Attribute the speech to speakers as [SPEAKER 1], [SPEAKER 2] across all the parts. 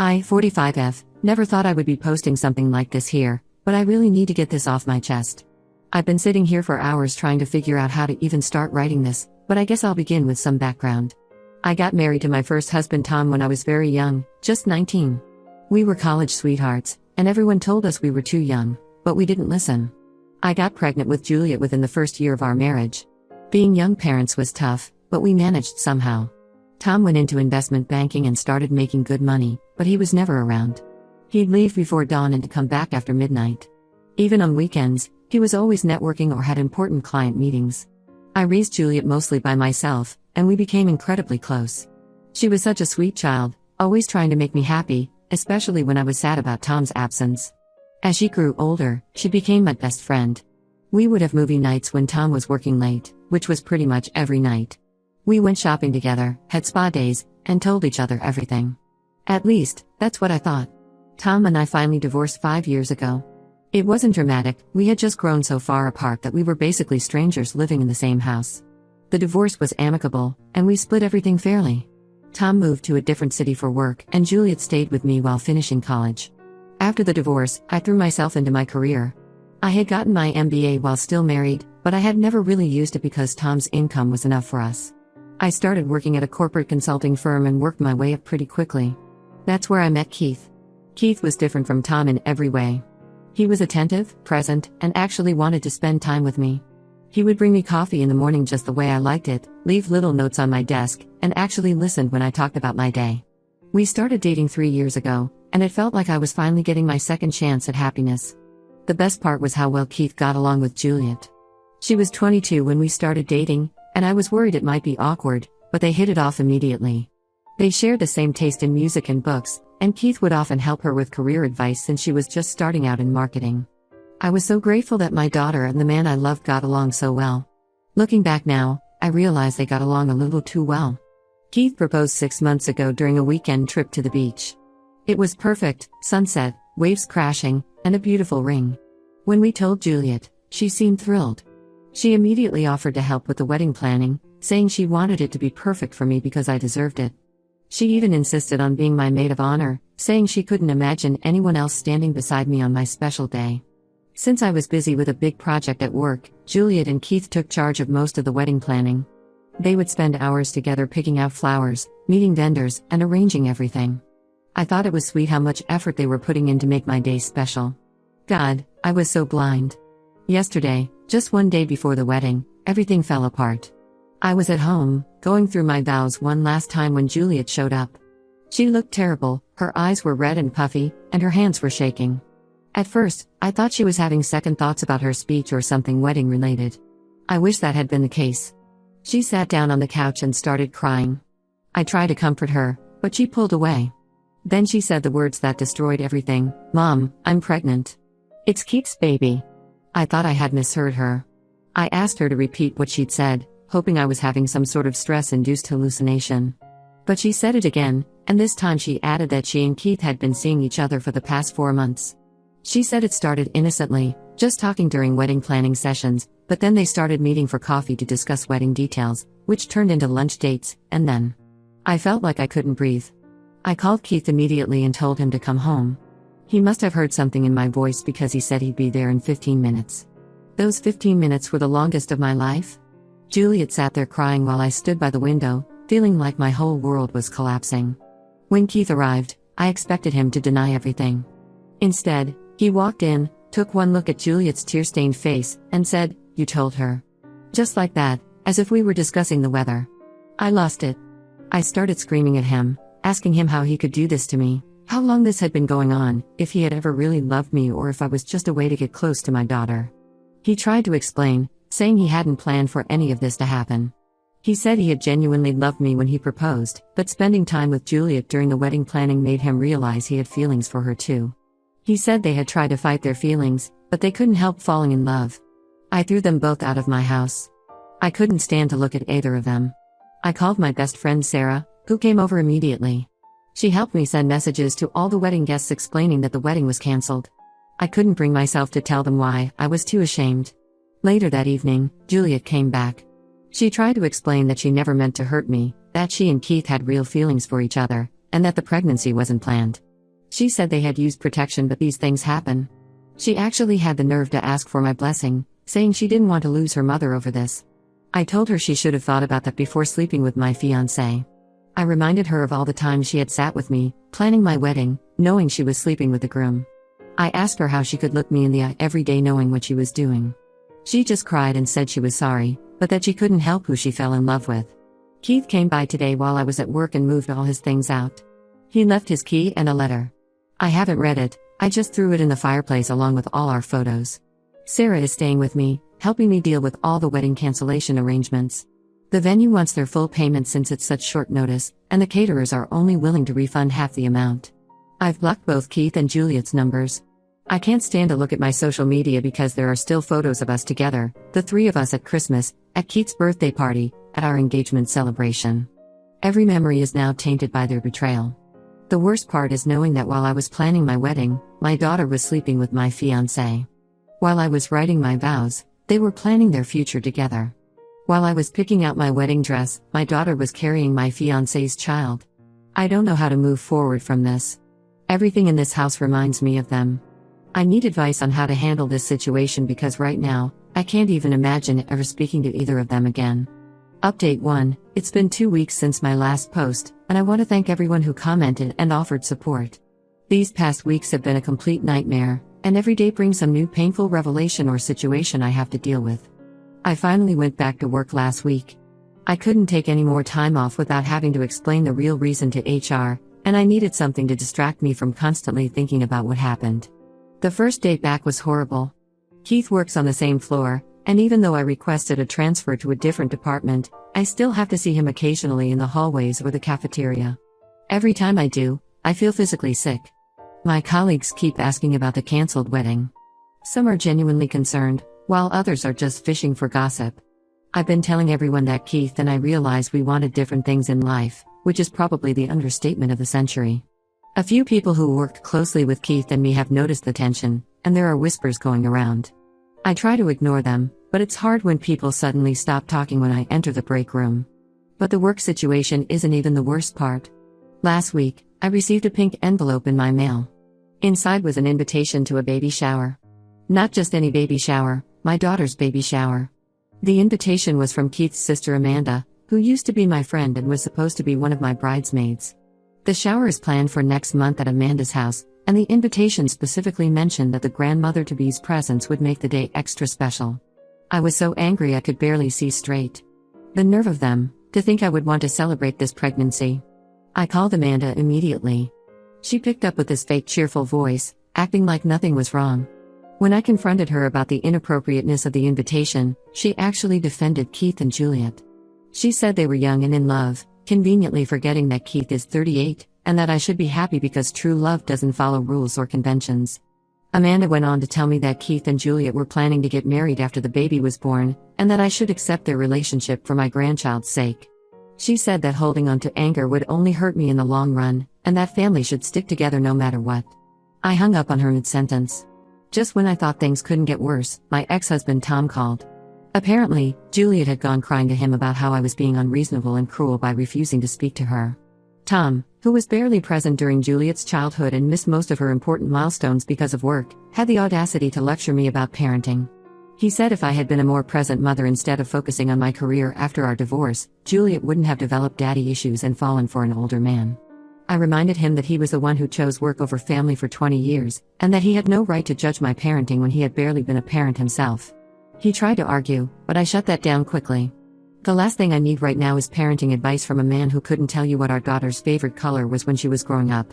[SPEAKER 1] I, 45F, never thought I would be posting something like this here, but I really need to get this off my chest. I've been sitting here for hours trying to figure out how to even start writing this, but I guess I'll begin with some background. I got married to my first husband Tom when I was very young, just 19. We were college sweethearts, and everyone told us we were too young, but we didn't listen. I got pregnant with Juliet within the first year of our marriage. Being young parents was tough, but we managed somehow. Tom went into investment banking and started making good money, but he was never around. He'd leave before dawn and come back after midnight. Even on weekends, he was always networking or had important client meetings. I raised Juliet mostly by myself, and we became incredibly close. She was such a sweet child, always trying to make me happy, especially when I was sad about Tom's absence. As she grew older, she became my best friend. We would have movie nights when Tom was working late, which was pretty much every night. We went shopping together, had spa days, and told each other everything. At least, that's what I thought. Tom and I finally divorced 5 years ago. It wasn't dramatic, we had just grown so far apart that we were basically strangers living in the same house. The divorce was amicable, and we split everything fairly. Tom moved to a different city for work, and Juliet stayed with me while finishing college. After the divorce, I threw myself into my career. I had gotten my MBA while still married, but I had never really used it because Tom's income was enough for us. I started working at a corporate consulting firm and worked my way up pretty quickly. That's where I met Keith. Keith was different from Tom in every way. He was attentive, present, and actually wanted to spend time with me. He would bring me coffee in the morning just the way I liked it, leave little notes on my desk, and actually listened when I talked about my day. We started dating 3 years ago, and it felt like I was finally getting my second chance at happiness. The best part was how well Keith got along with Juliet. She was 22 when we started dating, and I was worried it might be awkward, but they hit it off immediately. They shared the same taste in music and books, and Keith would often help her with career advice since she was just starting out in marketing. I was so grateful that my daughter and the man I loved got along so well. Looking back now, I realize they got along a little too well. Keith proposed 6 months ago during a weekend trip to the beach. It was perfect, sunset, waves crashing, and a beautiful ring. When we told Juliet, she seemed thrilled. She immediately offered to help with the wedding planning, saying she wanted it to be perfect for me because I deserved it. She even insisted on being my maid of honor, saying she couldn't imagine anyone else standing beside me on my special day. Since I was busy with a big project at work, Juliet and Keith took charge of most of the wedding planning. They would spend hours together picking out flowers, meeting vendors, and arranging everything. I thought it was sweet how much effort they were putting in to make my day special. God, I was so blind. Yesterday, just one day before the wedding, everything fell apart. I was at home, going through my vows one last time when Juliet showed up. She looked terrible, her eyes were red and puffy, and her hands were shaking. At first, I thought she was having second thoughts about her speech or something wedding related. I wish that had been the case. She sat down on the couch and started crying. I tried to comfort her, but she pulled away. Then she said the words that destroyed everything, "Mom, I'm pregnant. It's Keith's baby." I thought I had misheard her. I asked her to repeat what she'd said, hoping I was having some sort of stress-induced hallucination. But she said it again, and this time she added that she and Keith had been seeing each other for the past 4 months. She said it started innocently, just talking during wedding planning sessions, but then they started meeting for coffee to discuss wedding details, which turned into lunch dates, and then I felt like I couldn't breathe. I called Keith immediately and told him to come home. He must have heard something in my voice because he said he'd be there in 15 minutes. Those 15 minutes were the longest of my life. Juliet sat there crying while I stood by the window, feeling like my whole world was collapsing. When Keith arrived, I expected him to deny everything. Instead, he walked in, took one look at Juliet's tear-stained face, and said, "You told her." Just like that, as if we were discussing the weather. I lost it. I started screaming at him, asking him how he could do this to me, how long this had been going on, if he had ever really loved me or if I was just a way to get close to my daughter. He tried to explain, saying he hadn't planned for any of this to happen. He said he had genuinely loved me when he proposed, but spending time with Juliet during the wedding planning made him realize he had feelings for her too. He said they had tried to fight their feelings, but they couldn't help falling in love. I threw them both out of my house. I couldn't stand to look at either of them. I called my best friend Sarah, who came over immediately. She helped me send messages to all the wedding guests explaining that the wedding was canceled. I couldn't bring myself to tell them why, I was too ashamed. Later that evening, Juliet came back. She tried to explain that she never meant to hurt me, that she and Keith had real feelings for each other, and that the pregnancy wasn't planned. She said they had used protection, but these things happen. She actually had the nerve to ask for my blessing, saying she didn't want to lose her mother over this. I told her she should have thought about that before sleeping with my fiancé. I reminded her of all the times she had sat with me, planning my wedding, knowing she was sleeping with the groom. I asked her how she could look me in the eye every day knowing what she was doing. She just cried and said she was sorry, but that she couldn't help who she fell in love with. Keith came by today while I was at work and moved all his things out. He left his key and a letter. I haven't read it, I just threw it in the fireplace along with all our photos. Sarah is staying with me, helping me deal with all the wedding cancellation arrangements. The venue wants their full payment since it's such short notice, and the caterers are only willing to refund half the amount. I've blocked both Keith and Juliet's numbers. I can't stand to look at my social media because there are still photos of us together, the three of us at Christmas, at Keith's birthday party, at our engagement celebration. Every memory is now tainted by their betrayal. The worst part is knowing that while I was planning my wedding, my daughter was sleeping with my fiancé. While I was writing my vows, they were planning their future together. While I was picking out my wedding dress, my daughter was carrying my fiancé's child. I don't know how to move forward from this. Everything in this house reminds me of them. I need advice on how to handle this situation because right now, I can't even imagine ever speaking to either of them again. Update 1, it's been 2 weeks since my last post, and I want to thank everyone who commented and offered support. These past weeks have been a complete nightmare, and every day brings some new painful revelation or situation I have to deal with. I finally went back to work last week. I couldn't take any more time off without having to explain the real reason to HR, and I needed something to distract me from constantly thinking about what happened. The first day back was horrible. Keith works on the same floor, and even though I requested a transfer to a different department, I still have to see him occasionally in the hallways or the cafeteria. Every time I do, I feel physically sick. My colleagues keep asking about the cancelled wedding. Some are genuinely concerned, while others are just fishing for gossip. I've been telling everyone that Keith and I realized we wanted different things in life, which is probably the understatement of the century. A few people who worked closely with Keith and me have noticed the tension, and there are whispers going around. I try to ignore them, but it's hard when people suddenly stop talking when I enter the break room. But the work situation isn't even the worst part. Last week, I received a pink envelope in my mail. Inside was an invitation to a baby shower. Not just any baby shower, my daughter's baby shower. The invitation was from Keith's sister Amanda, who used to be my friend and was supposed to be one of my bridesmaids. The shower is planned for next month at Amanda's house, and the invitation specifically mentioned that the grandmother-to-be's presence would make the day extra special. I was so angry I could barely see straight. The nerve of them, to think I would want to celebrate this pregnancy. I called Amanda immediately. She picked up with this fake cheerful voice, acting like nothing was wrong. When I confronted her about the inappropriateness of the invitation, she actually defended Keith and Juliet. She said they were young and in love, conveniently forgetting that Keith is 38, and that I should be happy because true love doesn't follow rules or conventions. Amanda went on to tell me that Keith and Juliet were planning to get married after the baby was born, and that I should accept their relationship for my grandchild's sake. She said that holding on to anger would only hurt me in the long run, and that family should stick together no matter what. I hung up on her mid-sentence. Just when I thought things couldn't get worse, my ex-husband Tom called. Apparently, Juliet had gone crying to him about how I was being unreasonable and cruel by refusing to speak to her. Tom, who was barely present during Juliet's childhood and missed most of her important milestones because of work, had the audacity to lecture me about parenting. He said if I had been a more present mother instead of focusing on my career after our divorce, Juliet wouldn't have developed daddy issues and fallen for an older man. I reminded him that he was the one who chose work over family for 20 years, and that he had no right to judge my parenting when he had barely been a parent himself. He tried to argue, but I shut that down quickly. The last thing I need right now is parenting advice from a man who couldn't tell you what our daughter's favorite color was when she was growing up.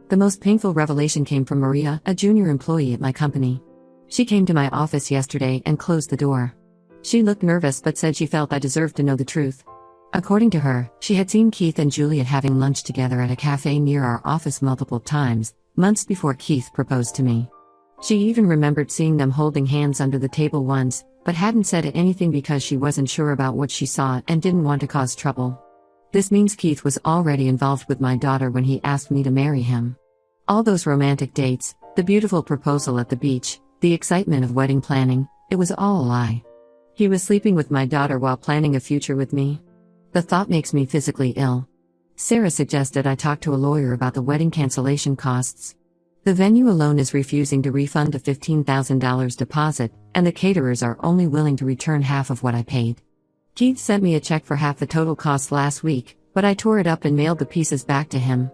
[SPEAKER 1] The most painful revelation came from Maria, a junior employee at my company. She came to my office yesterday and closed the door. She looked nervous but said she felt I deserved to know the truth. According to her, she had seen Keith and Juliet having lunch together at a cafe near our office multiple times, months before Keith proposed to me. She even remembered seeing them holding hands under the table once, but hadn't said anything because she wasn't sure about what she saw and didn't want to cause trouble. This means Keith was already involved with my daughter when he asked me to marry him. All those romantic dates, the beautiful proposal at the beach, the excitement of wedding planning, it was all a lie. He was sleeping with my daughter while planning a future with me. The thought makes me physically ill. Sarah suggested I talk to a lawyer about the wedding cancellation costs. The venue alone is refusing to refund the $15,000 deposit, and the caterers are only willing to return half of what I paid. Keith sent me a check for half the total cost last week, but I tore it up and mailed the pieces back to him.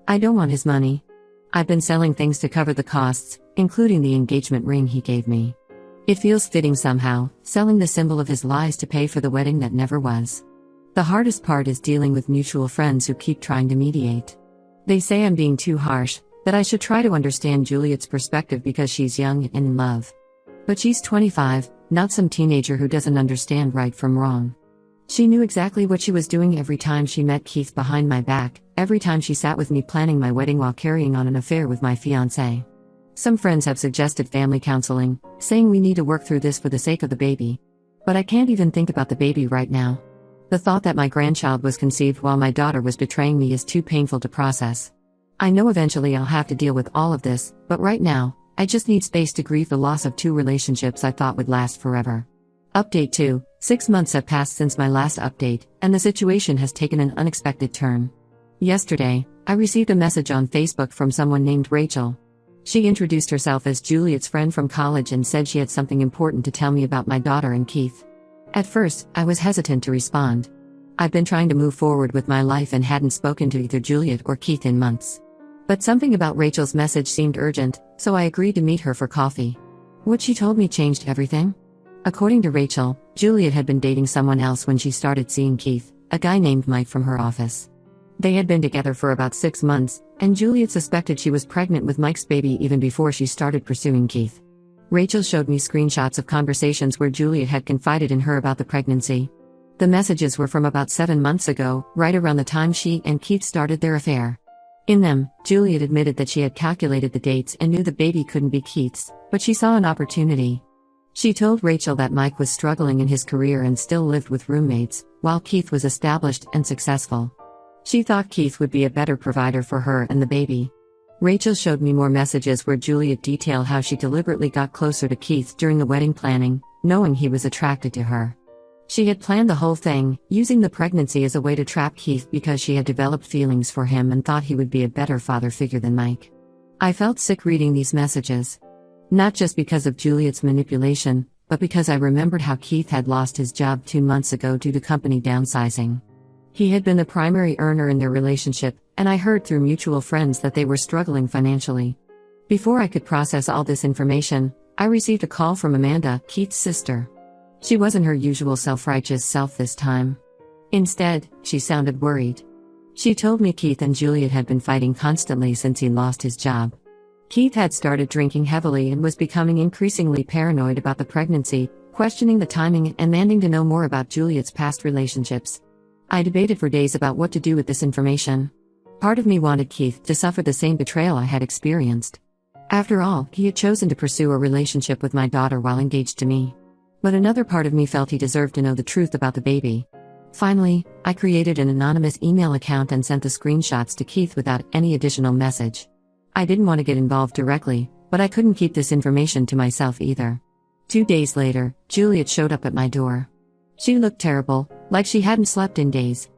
[SPEAKER 1] I don't want his money. I've been selling things to cover the costs, including the engagement ring he gave me. It feels fitting somehow, selling the symbol of his lies to pay for the wedding that never was. The hardest part is dealing with mutual friends who keep trying to mediate. They say I'm being too harsh, that I should try to understand Juliet's perspective because she's young and in love. But she's 25, not some teenager who doesn't understand right from wrong. She knew exactly what she was doing every time she met Keith behind my back, every time she sat with me planning my wedding while carrying on an affair with my fiancé. Some friends have suggested family counseling, saying we need to work through this for the sake of the baby. But I can't even think about the baby right now. The thought that my grandchild was conceived while my daughter was betraying me is too painful to process. I know eventually I'll have to deal with all of this, but right now, I just need space to grieve the loss of 2 relationships I thought would last forever. Update 2. 6 months have passed since my last update, and the situation has taken an unexpected turn. Yesterday, I received a message on Facebook from someone named Rachel. She introduced herself as Juliet's friend from college and said she had something important to tell me about my daughter and Keith. At first, I was hesitant to respond. I've been trying to move forward with my life and hadn't spoken to either Juliet or Keith in months. But something about Rachel's message seemed urgent, so I agreed to meet her for coffee. What she told me changed everything. According to Rachel, Juliet had been dating someone else when she started seeing Keith, a guy named Mike from her office. They had been together for about 6 months, and Juliet suspected she was pregnant with Mike's baby even before she started pursuing Keith. Rachel showed me screenshots of conversations where Juliet had confided in her about the pregnancy. The messages were from about 7 months ago, right around the time she and Keith started their affair. In them, Juliet admitted that she had calculated the dates and knew the baby couldn't be Keith's, but she saw an opportunity. She told Rachel that Mike was struggling in his career and still lived with roommates, while Keith was established and successful. She thought Keith would be a better provider for her and the baby. Rachel showed me more messages where Juliet detailed how she deliberately got closer to Keith during the wedding planning, knowing he was attracted to her. She had planned the whole thing, using the pregnancy as a way to trap Keith because she had developed feelings for him and thought he would be a better father figure than Mike. I felt sick reading these messages. Not just because of Juliet's manipulation, but because I remembered how Keith had lost his job 2 months ago due to company downsizing. He had been the primary earner in their relationship, and I heard through mutual friends that they were struggling financially. Before I could process all this information, I received a call from Amanda, Keith's sister. She wasn't her usual self-righteous self this time. Instead, she sounded worried. She told me Keith and Juliet had been fighting constantly since he lost his job. Keith had started drinking heavily and was becoming increasingly paranoid about the pregnancy, questioning the timing and demanding to know more about Juliet's past relationships. I debated for days about what to do with this information. Part of me wanted Keith to suffer the same betrayal I had experienced. After all, he had chosen to pursue a relationship with my daughter while engaged to me. But another part of me felt he deserved to know the truth about the baby. Finally, I created an anonymous email account and sent the screenshots to Keith without any additional message. I didn't want to get involved directly, but I couldn't keep this information to myself either. 2 days later, Juliet showed up at my door. She looked terrible, like she hadn't slept in days.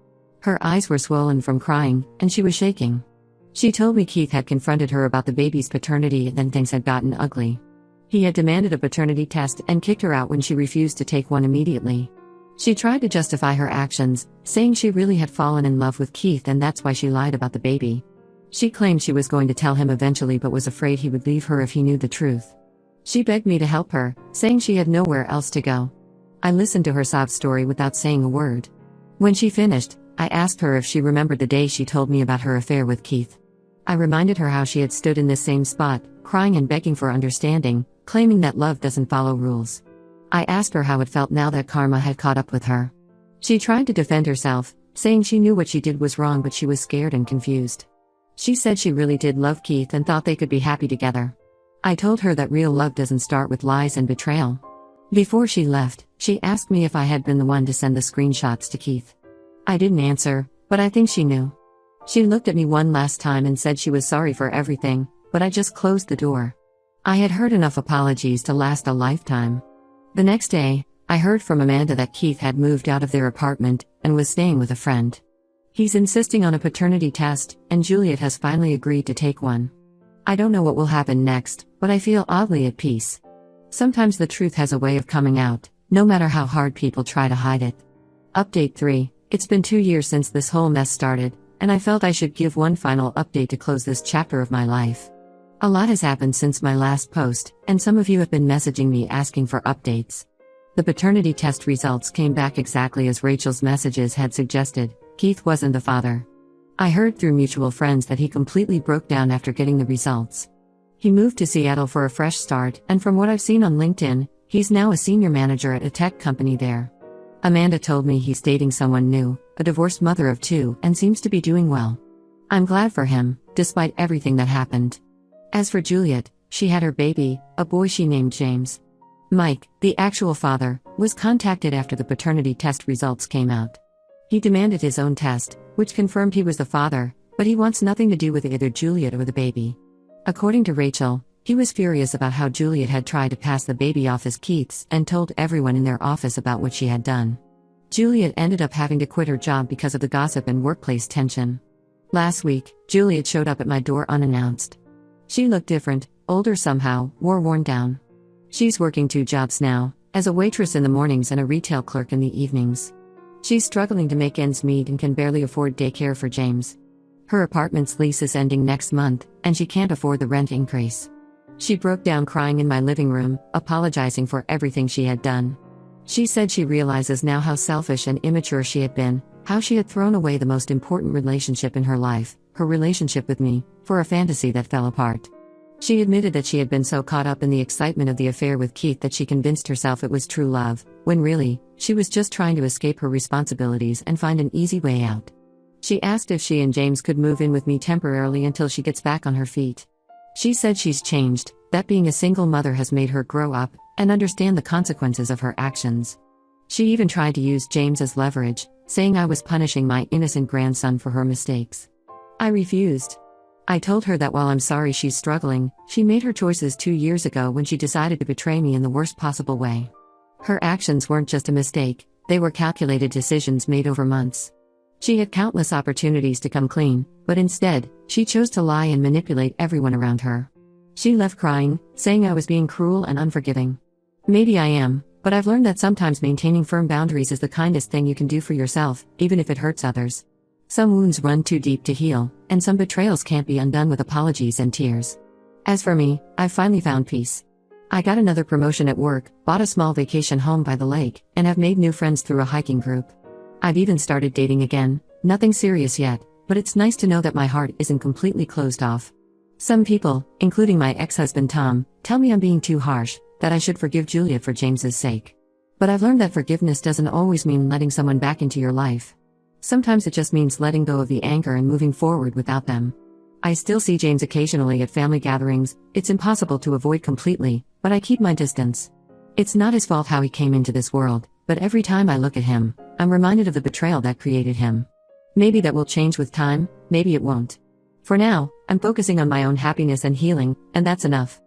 [SPEAKER 1] Her eyes were swollen from crying, and she was shaking. She told me Keith had confronted her about the baby's paternity and then things had gotten ugly. He had demanded a paternity test and kicked her out when she refused to take one immediately. She tried to justify her actions, saying she really had fallen in love with Keith and that's why she lied about the baby. She claimed she was going to tell him eventually but was afraid he would leave her if he knew the truth. She begged me to help her, saying she had nowhere else to go. I listened to her sob story without saying a word. When she finished, I asked her if she remembered the day she told me about her affair with Keith. I reminded her how she had stood in this same spot, crying and begging for understanding, claiming that love doesn't follow rules. I asked her how it felt now that karma had caught up with her. She tried to defend herself, saying she knew what she did was wrong but she was scared and confused. She said she really did love Keith and thought they could be happy together. I told her that real love doesn't start with lies and betrayal. Before she left, she asked me if I had been the one to send the screenshots to Keith. I didn't answer, but I think she knew. She looked at me one last time and said she was sorry for everything, but I just closed the door. I had heard enough apologies to last a lifetime. The next day, I heard from Amanda that Keith had moved out of their apartment and was staying with a friend. He's insisting on a paternity test, and Juliet has finally agreed to take one. I don't know what will happen next, but I feel oddly at peace. Sometimes the truth has a way of coming out, no matter how hard people try to hide it. Update 3. It's been 2 years since this whole mess started, and I felt I should give one final update to close this chapter of my life. A lot has happened since my last post, and some of you have been messaging me asking for updates. The paternity test results came back exactly as Rachel's messages had suggested. Keith wasn't the father. I heard through mutual friends that he completely broke down after getting the results. He moved to Seattle for a fresh start, and from what I've seen on LinkedIn, he's now a senior manager at a tech company there. Amanda told me he's dating someone new, a divorced mother of 2, and seems to be doing well. I'm glad for him, despite everything that happened. As for Juliet, she had her baby, a boy she named James. Mike, the actual father, was contacted after the paternity test results came out. He demanded his own test, which confirmed he was the father, but he wants nothing to do with either Juliet or the baby. According to Rachel, he was furious about how Juliet had tried to pass the baby off as Keith's and told everyone in their office about what she had done. Juliet ended up having to quit her job because of the gossip and workplace tension. Last week, Juliet showed up at my door unannounced. She looked different, older somehow, more worn down. She's working 2 jobs now, as a waitress in the mornings and a retail clerk in the evenings. She's struggling to make ends meet and can barely afford daycare for James. Her apartment's lease is ending next month, and she can't afford the rent increase. She broke down crying in my living room, apologizing for everything she had done. She said she realizes now how selfish and immature she had been, how she had thrown away the most important relationship in her life, her relationship with me, for a fantasy that fell apart. She admitted that she had been so caught up in the excitement of the affair with Keith that she convinced herself it was true love, when really, she was just trying to escape her responsibilities and find an easy way out. She asked if she and James could move in with me temporarily until she gets back on her feet. She said she's changed, that being a single mother has made her grow up and understand the consequences of her actions. She even tried to use James as leverage, saying I was punishing my innocent grandson for her mistakes. I refused. I told her that while I'm sorry she's struggling, she made her choices 2 years ago when she decided to betray me in the worst possible way. Her actions weren't just a mistake, they were calculated decisions made over months. She had countless opportunities to come clean, but instead, she chose to lie and manipulate everyone around her. She left crying, saying I was being cruel and unforgiving. Maybe I am, but I've learned that sometimes maintaining firm boundaries is the kindest thing you can do for yourself, even if it hurts others. Some wounds run too deep to heal, and some betrayals can't be undone with apologies and tears. As for me, I've finally found peace. I got another promotion at work, bought a small vacation home by the lake, and have made new friends through a hiking group. I've even started dating again, nothing serious yet, but it's nice to know that my heart isn't completely closed off. Some people, including my ex-husband Tom, tell me I'm being too harsh, that I should forgive Juliet for James's sake. But I've learned that forgiveness doesn't always mean letting someone back into your life. Sometimes it just means letting go of the anger and moving forward without them. I still see James occasionally at family gatherings. It's impossible to avoid completely, but I keep my distance. It's not his fault how he came into this world, but every time I look at him, I'm reminded of the betrayal that created him. Maybe that will change with time, maybe it won't. For now, I'm focusing on my own happiness and healing, and that's enough.